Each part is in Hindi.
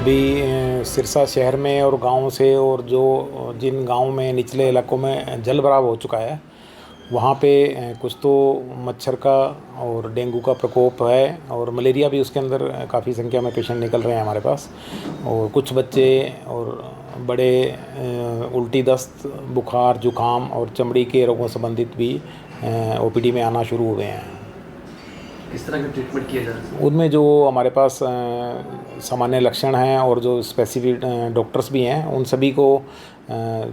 भी सिरसा शहर में और गाँव से, और जो जिन गाँव में निचले इलाकों में जल भराव हो चुका है वहाँ पे कुछ तो मच्छर का और डेंगू का प्रकोप है, और मलेरिया भी उसके अंदर काफ़ी संख्या में पेशेंट निकल रहे हैं हमारे पास। और कुछ बच्चे और बड़े उल्टी, दस्त, बुखार, जुकाम और चमड़ी के रोगों संबंधित भी ओपीडी में आना शुरू हुए हैं। किस तरह का ट्रीटमेंट किया जा रहा है? उनमें जो हमारे पास सामान्य लक्षण हैं और जो स्पेसिफिक डॉक्टर्स भी हैं, उन सभी को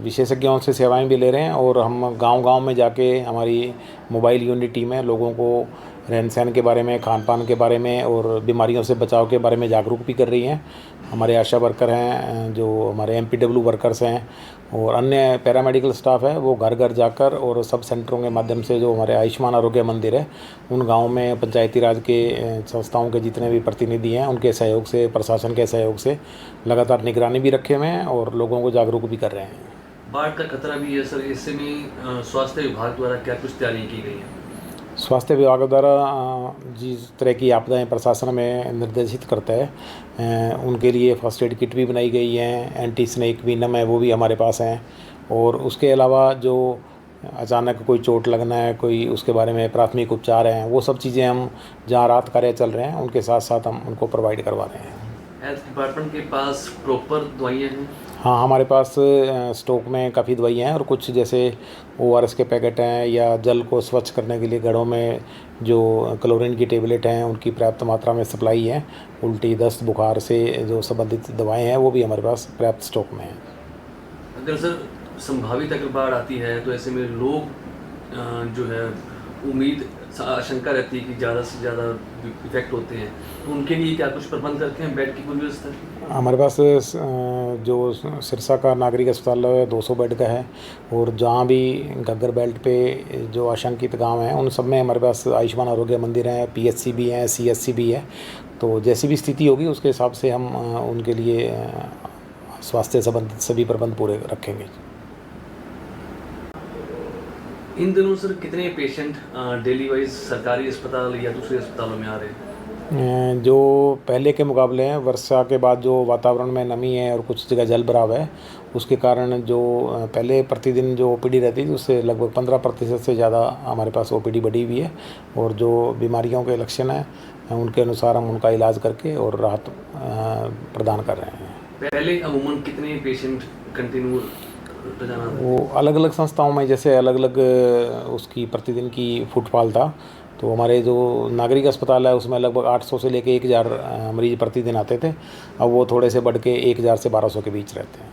विशेषज्ञों से सेवाएं भी ले रहे हैं। और हम गांव-गांव में जाके हमारी मोबाइल यूनिट टीम है, लोगों को रहन सहन के बारे में, खान पान के बारे में और बीमारियों से बचाव के बारे में जागरूक भी कर रही हैं। हमारे आशा वर्कर हैं, जो हमारे एमपीडब्ल्यू वर्कर्स हैं और अन्य पैरामेडिकल स्टाफ है, वो घर घर जाकर और सब सेंटरों के माध्यम से, जो हमारे आयुष्मान आरोग्य मंदिर है, उन गाँव में पंचायती राज के संस्थाओं के जितने भी प्रतिनिधि हैं, उनके सहयोग से, प्रशासन के सहयोग से लगातार निगरानी भी रखे हुए हैं और लोगों को जागरूक भी कर रहे हैं। बाढ़ का खतरा भी है सर, इससे में स्वास्थ्य विभाग द्वारा क्या कुछ तैयारी की गई है? स्वास्थ्य विभाग द्वारा जिस तरह की आपदाएं प्रशासन में निर्देशित करता है, उनके लिए फर्स्ट एड किट भी बनाई गई है, एंटी स्नेक वेनम है वो भी हमारे पास हैं। और उसके अलावा जो अचानक कोई चोट लगना है, कोई उसके बारे में प्राथमिक उपचार हैं, वो सब चीज़ें हम जहाँ राहत कार्य चल रहे हैं उनके साथ साथ हम उनको प्रोवाइड करवा रहे हैं। हेल्थ डिपार्टमेंट के पास प्रॉपर दवाइयाँ हैं? हाँ, हमारे पास स्टॉक में काफ़ी दवाइयाँ हैं, और कुछ जैसे ओआरएस के पैकेट हैं या जल को स्वच्छ करने के लिए घरों में जो क्लोरीन की टेबलेट हैं, उनकी पर्याप्त मात्रा में सप्लाई है। उल्टी, दस्त, बुखार से जो संबंधित दवाएं हैं वो भी हमारे पास पर्याप्त स्टॉक में हैं। अगर सर संभावित अगर बाढ़ आती है तो ऐसे में लोग जो है उम्मीद, आशंका रहती है कि ज़्यादा से ज़्यादा इफेक्ट होते हैं, तो उनके लिए क्या कुछ प्रबंध करते हैं, बेड की कोई व्यवस्था? हमारे पास जो सिरसा का नागरिक अस्पताल है 200 बेड का है, और जहाँ भी घग्गर बेल्ट पे जो आशंकित गांव हैं उन सब में हमारे पास आयुष्मान आरोग्य मंदिर हैं, पीएचसी भी हैं, सीएचसी भी है। तो जैसी भी स्थिति होगी उसके हिसाब से हम उनके लिए स्वास्थ्य संबंधित सभी प्रबंध पूरे रखेंगे। इन दिनों सर कितने पेशेंट डेली वाइज सरकारी अस्पताल या दूसरे अस्पतालों में आ रहे हैं? जो पहले के मुकाबले हैं, वर्षा के बाद जो वातावरण में नमी है और कुछ जगह जल भराव है, उसके कारण जो पहले प्रतिदिन जो ओपीडी रहती थी उससे लगभग 15% से ज़्यादा हमारे पास ओपीडी बढ़ी हुई है। और जो बीमारियों के लक्षण हैं उनके अनुसार हम उनका इलाज करके और राहत प्रदान कर रहे हैं। पहले अमूमन कितने पेशेंट कंटिन्यू रोजाना? वो अलग अलग संस्थाओं में जैसे अलग अलग उसकी प्रतिदिन की फुटफॉल था। तो हमारे जो नागरिक अस्पताल है उसमें लगभग 800 से लेके 1000 मरीज प्रतिदिन आते थे। अब वो थोड़े से बढ़ के 1000 से 1200 के बीच रहते हैं।